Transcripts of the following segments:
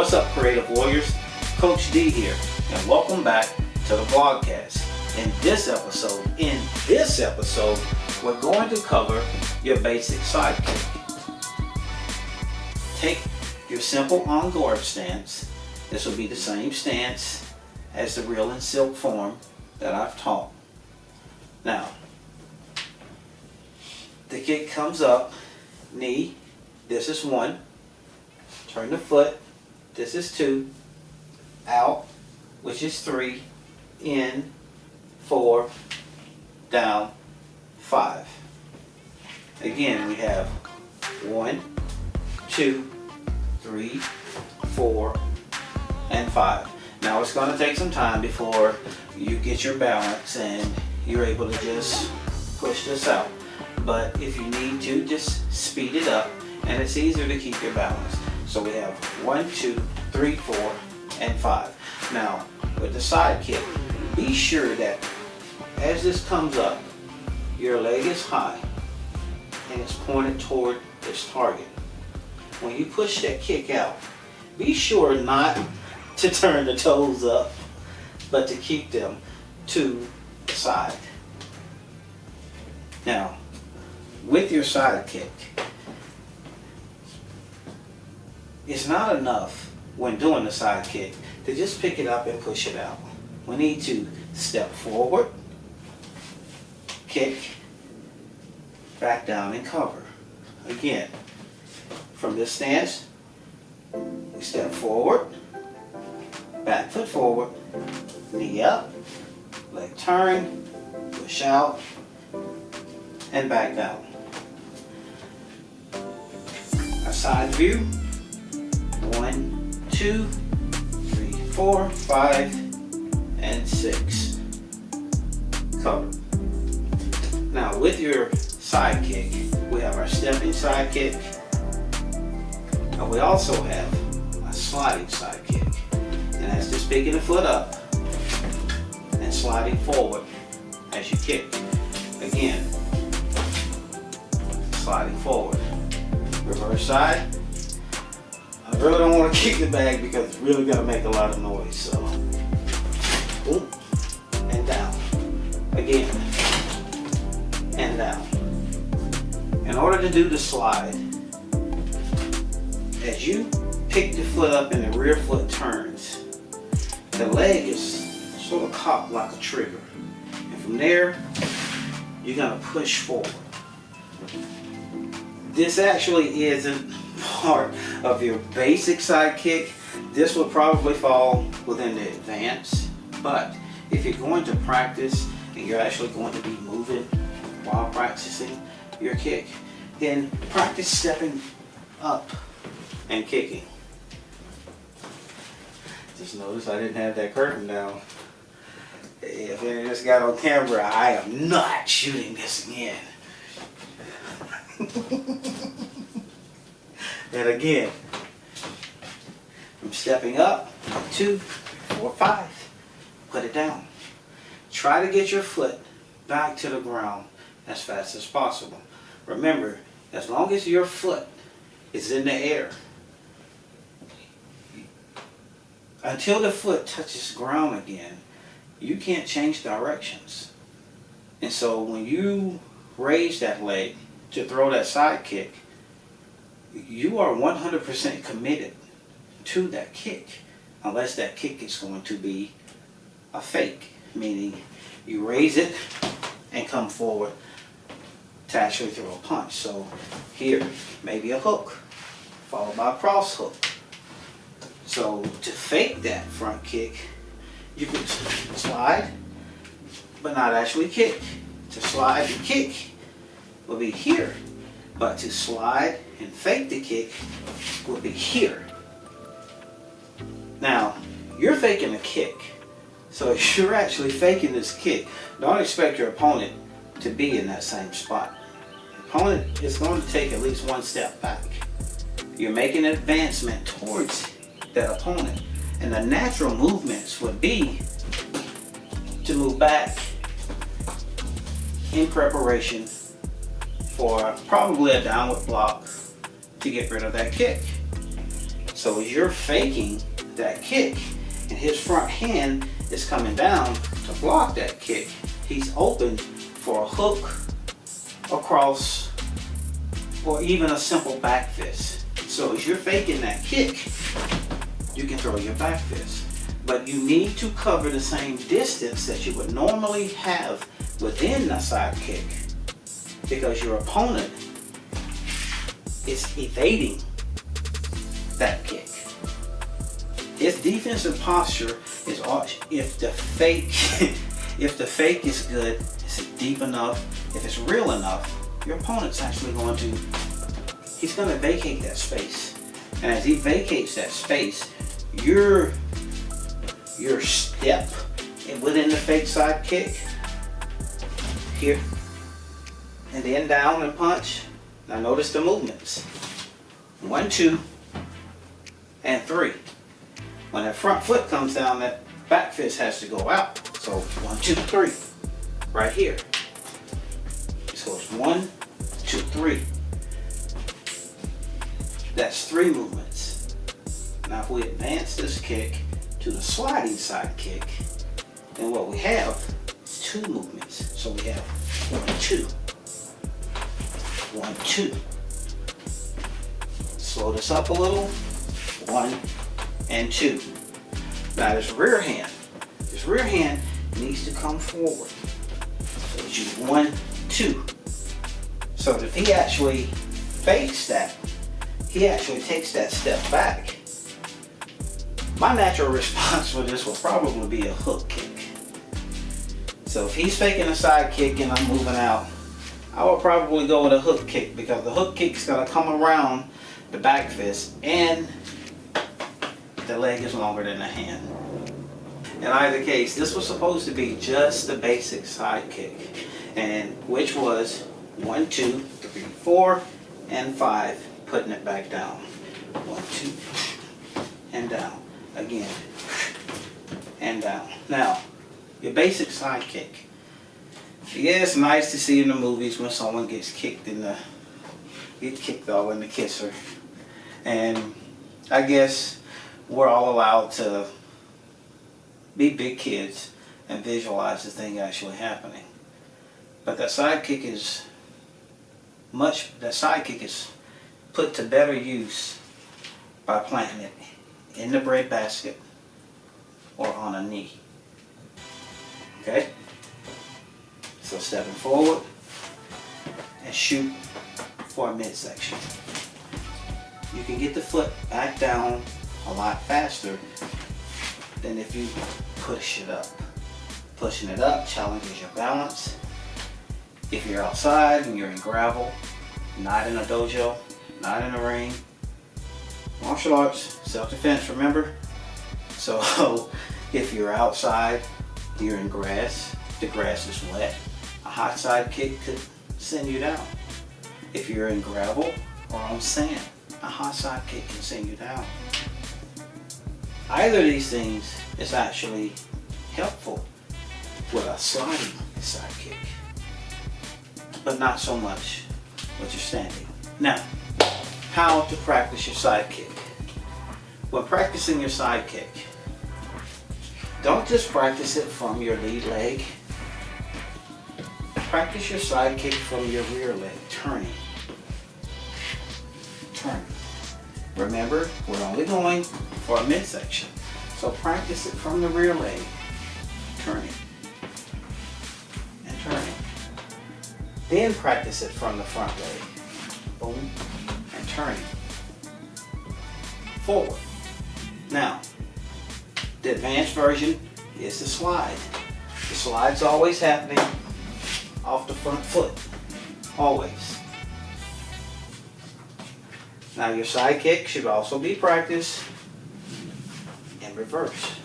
What's up, Creative Warriors? Coach D here, and welcome back to the vlogcast. In this episode, we're going to cover your basic side kick. Take your simple on guard stance. This will be the same stance as the real and silk form that I've taught. Now, the kick comes up, knee, this is 1, turn the foot, this is 2, out, which is 3, in, 4, down, 5. Again, we have 1, 2, 3, 4, and 5. Now it's going to take some time before you get your balance and you're able to just push this out. But if you need to, just speed it up and it's easier to keep your balance. So we have 1, 2, 3, 4, and 5. Now with the side kick, be sure that as this comes up, your leg is high and it's pointed toward its target. When you push that kick out, be sure not to turn the toes up, but to keep them to the side. Now, with your side kick, it's not enough when doing the side kick to just pick it up and push it out. We need to step forward, kick, back down and cover. Again, from this stance, we step forward, back foot forward, knee up, leg turn, push out, and back down. A side view, 1, 2, 3, 4, 5, and 6. Cover. Now with your side kick, we have our stepping side kick, and we also have a sliding side kick. And that's just picking the foot up and sliding forward as you kick. Again, sliding forward. Reverse side. I really don't want to kick the bag because it's really going to make a lot of noise. So, boom, and down. Again, and down. In order to do the slide, as you pick the foot up and the rear foot turns, the leg is sort of cocked like a trigger. And from there, you're going to push forward. This actually isn't part of your basic side kick. This will probably fall within the advanced. But if you're going to practice and you're actually going to be moving while practicing your kick, then practice stepping up and kicking. Just notice I didn't have that curtain down. If any of this got on camera, I am not shooting this again. And again, from stepping up, 2, 4, 5, put it down. Try to get your foot back to the ground as fast as possible. Remember, as long as your foot is in the air, until the foot touches ground again, you can't change directions. And so when you raise that leg to throw that side kick, you are 100% committed to that kick, unless that kick is going to be a fake, meaning you raise it and come forward to actually throw a punch. So here, maybe a hook, followed by a cross hook. So to fake that front kick, you can slide, but not actually kick. To slide and kick will be here, but to slide and fake the kick will be here. Now, you're faking a kick. So if you're actually faking this kick, don't expect your opponent to be in that same spot. The opponent is going to take at least one step back. You're making an advancement towards that opponent. And the natural movements would be to move back in preparation for probably a downward block to get rid of that kick. So as you're faking that kick and his front hand is coming down to block that kick, he's open for a hook, across, or even a simple back fist. So as you're faking that kick, you can throw your back fist. But you need to cover the same distance that you would normally have within a side kick, because your opponent is evading that kick. His defensive posture is, if the fake if the fake is good, it's deep enough, if it's real enough, your opponent's actually he's going to vacate that space. And as he vacates that space, your step within the fake side kick, here, and then down and punch. Now notice the movements. 1, 2, and 3. When that front foot comes down, that back fist has to go out. So 1, 2, 3, right here. So it's 1, 2, 3. That's 3 movements. Now if we advance this kick to the sliding side kick, then what we have is 2 movements. So we have 1, 2, 1, 2. Slow this up a little. 1 and 2. Now this rear hand needs to come forward. So it's you 1, 2. So if he actually fakes that, he actually takes that step back. My natural response for this will probably be a hook kick. So if he's faking a side kick and I'm moving out, I will probably go with a hook kick, because the hook kick is going to come around the back fist and the leg is longer than the hand. In either case, this was supposed to be just the basic side kick, and which was 1, 2, 3, 4, and 5, putting it back down. 1, 2, and down. Again, and down. Now, your basic side kick. Yeah, it's nice to see in the movies when someone gets kicked all in the kisser. And I guess we're all allowed to be big kids and visualize the thing actually happening. But that side kick is put to better use by planting it in the bread basket or on a knee. Okay? So stepping forward and shoot for a midsection. You can get the foot back down a lot faster than if you push it up. Pushing it up challenges your balance. If you're outside and you're in gravel, not in a dojo, not in a ring, martial arts, self-defense, remember? So if you're outside, you're in grass, the grass is wet, a hot side kick could send you down. If you're in gravel or on sand, a hot side kick can send you down. Either of these things is actually helpful with a sliding side kick, but not so much with your standing. Now, how to practice your side kick. When practicing your side kick, don't just practice it from your lead leg. Practice your side kick from your rear leg, turning. Turning. Remember, we're only going for a midsection. So practice it from the rear leg, turning and turning. Then practice it from the front leg, boom, and turning forward. Now, the advanced version is the slide. The slide's always happening off the front foot, always. Now your side kick should also be practiced in reverse.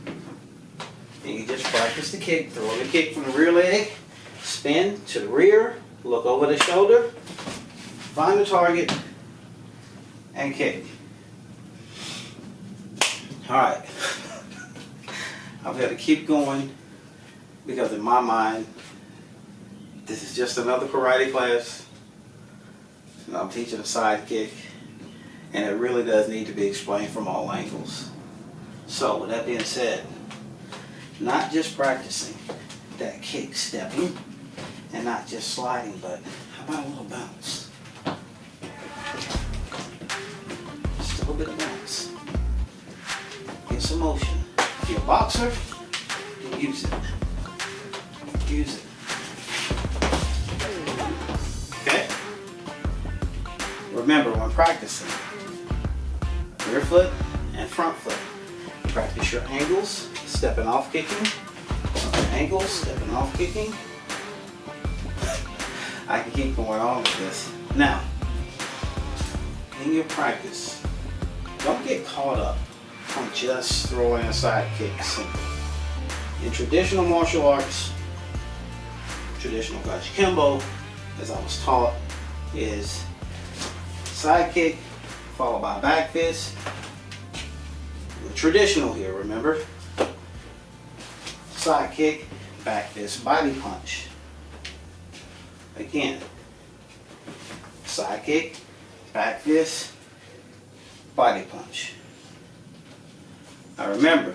And you just practice the kick, throw the kick from the rear leg, spin to the rear, look over the shoulder, find the target, and kick. Alright, I've got to keep going because in my mind, this is just another karate class. And I'm teaching a side kick. and it really does need to be explained from all angles. So with that being said, not just practicing that kick stepping and not just sliding, but how about a little bounce? Just a little bit of bounce. Get some motion. If you're a boxer, use it. Use it. Okay? Remember, when practicing, rear foot and front foot. Practice your angles, stepping off kicking. Angles, stepping off kicking. I can keep going on with this. Now, in your practice, don't get caught up on just throwing a side kick simple. In traditional martial arts, traditional Gachi Kembo, as I was taught, is side kick followed by back fist. We're traditional here, remember? Side kick, back fist, body punch. Again, side kick, back fist, body punch. Now remember,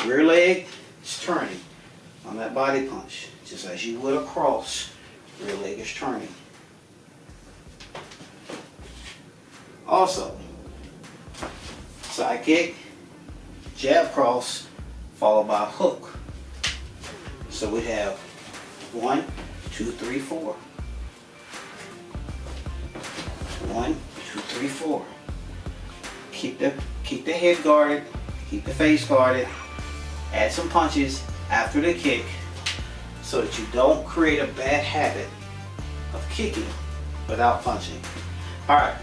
rear leg is turning on that body punch, just as you would across. Rear leg is turning. Also, side kick, jab cross, followed by hook. So we have 1, 2, 3, 4. 1, 2, 3, 4. Keep the head guarded, keep the face guarded. Add some punches after the kick so that you don't create a bad habit of kicking without punching. Alright,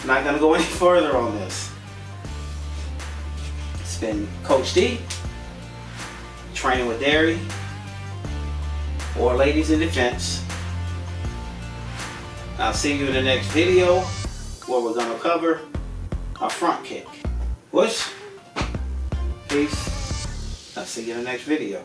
I'm not going to go any further on this. It's been Coach D, training with Derry, or Ladies in Defense. I'll see you in the next video where we're going to cover a front kick. Whoosh. Peace. I'll see you in the next video.